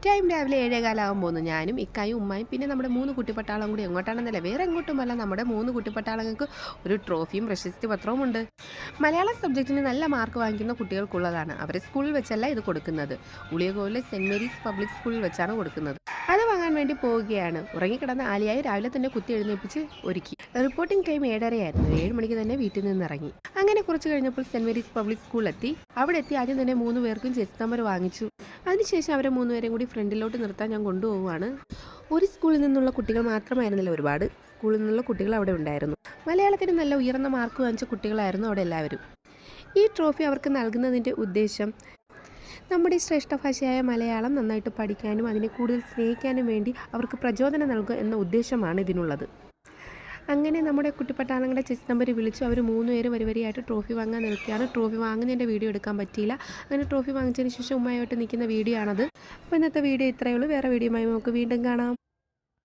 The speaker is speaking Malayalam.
ടൈം രാവിലെ 7:15 പോകുന്നു. ഞാനും ഇക്കായും ഉമ്മായും പിന്നെ നമ്മുടെ 3 കുട്ടിപ്പട്ടാളം കൂടി എങ്ങോട്ടാണെന്നല്ല വേറെ എങ്ങോട്ടുമല്ല, നമ്മുടെ 3 കുട്ടിപ്പട്ടാളങ്ങൾക്ക് ഒരു ട്രോഫിയും പ്രശസ്തി പത്രവും ഉണ്ട്. മലയാളം സബ്ജക്റ്റിന് നല്ല മാർക്ക് വാങ്ങിക്കുന്ന കുട്ടികൾക്കുള്ളതാണ്. അവരെ സ്കൂളിൽ വെച്ചല്ല ഇത് കൊടുക്കുന്നത്. ഉളിയകോവിലെ സെൻറ് മേരീസ് പബ്ലിക് സ്കൂളിൽ വെച്ചാണ് കൊടുക്കുന്നത്. അത് വാങ്ങാൻ വേണ്ടി പോവുകയാണ്. ഉറങ്ങിക്കിടന്ന ആലിയായി രാവിലെ തന്നെ കുത്തി എഴുന്നേൽപ്പിച്ച് ഒരുക്കി. റിപ്പോർട്ടിംഗ് ടൈം 7:30 ആയിരുന്നു. 7 മണിക്ക് തന്നെ വീട്ടിൽ നിന്ന് ഇറങ്ങി. അങ്ങനെ കുറച്ച് കഴിഞ്ഞപ്പോൾ സെൻറ് മേരീസ് പബ്ലിക് സ്കൂളിലെത്തി. അവിടെ എത്തി ആദ്യം തന്നെ 3 പേർക്കും ചെസ് നമ്പർ വാങ്ങിച്ചു. അതിനുശേഷം അവരെ 3 പേരെയും കൂടി ഫ്രണ്ടിലോട്ട് നിർത്താൻ ഞാൻ കൊണ്ടുപോവുകയാണ്. ഒരു സ്കൂളിൽ നിന്നുള്ള കുട്ടികൾ മാത്രമായിരുന്നില്ല, ഒരുപാട് സ്കൂളിൽ നിന്നുള്ള കുട്ടികൾ അവിടെ ഉണ്ടായിരുന്നു. മലയാളത്തിന് നല്ല ഉയർന്ന മാർക്ക് വാങ്ങിച്ച കുട്ടികളായിരുന്നു അവിടെ എല്ലാവരും. ഈ ട്രോഫി അവർക്ക് നൽകുന്നതിൻ്റെ ഉദ്ദേശം നമ്മുടെ ശ്രേഷ്ഠ ഭാഷയായ മലയാളം നന്നായിട്ട് പഠിക്കാനും അതിനെ കൂടുതൽ സ്നേഹിക്കാനും വേണ്ടി അവർക്ക് പ്രചോദനം നൽകുക എന്ന ഉദ്ദേശമാണ് ഇതിനുള്ളത്. അങ്ങനെ നമ്മുടെ കുട്ടിപ്പട്ടാളങ്ങളുടെ ചെസ് നമ്പർ വിളിച്ചു. അവർ 3 പേരും വരിവരിയായിട്ട് ട്രോഫി വാങ്ങാൻ നിൽക്കുകയാണ്. ട്രോഫി വാങ്ങുന്നതിൻ്റെ വീഡിയോ എടുക്കാൻ പറ്റിയില്ല. അങ്ങനെ ട്രോഫി വാങ്ങിച്ചതിന് ശേഷം ഉമ്മയായിട്ട് നിൽക്കുന്ന വീഡിയോ ആണത്. അപ്പോൾ ഇന്നത്തെ വീഡിയോ ഇത്രയേ ഉള്ളൂ. വേറെ വീഡിയോയുമായി നമുക്ക് വീണ്ടും കാണാം.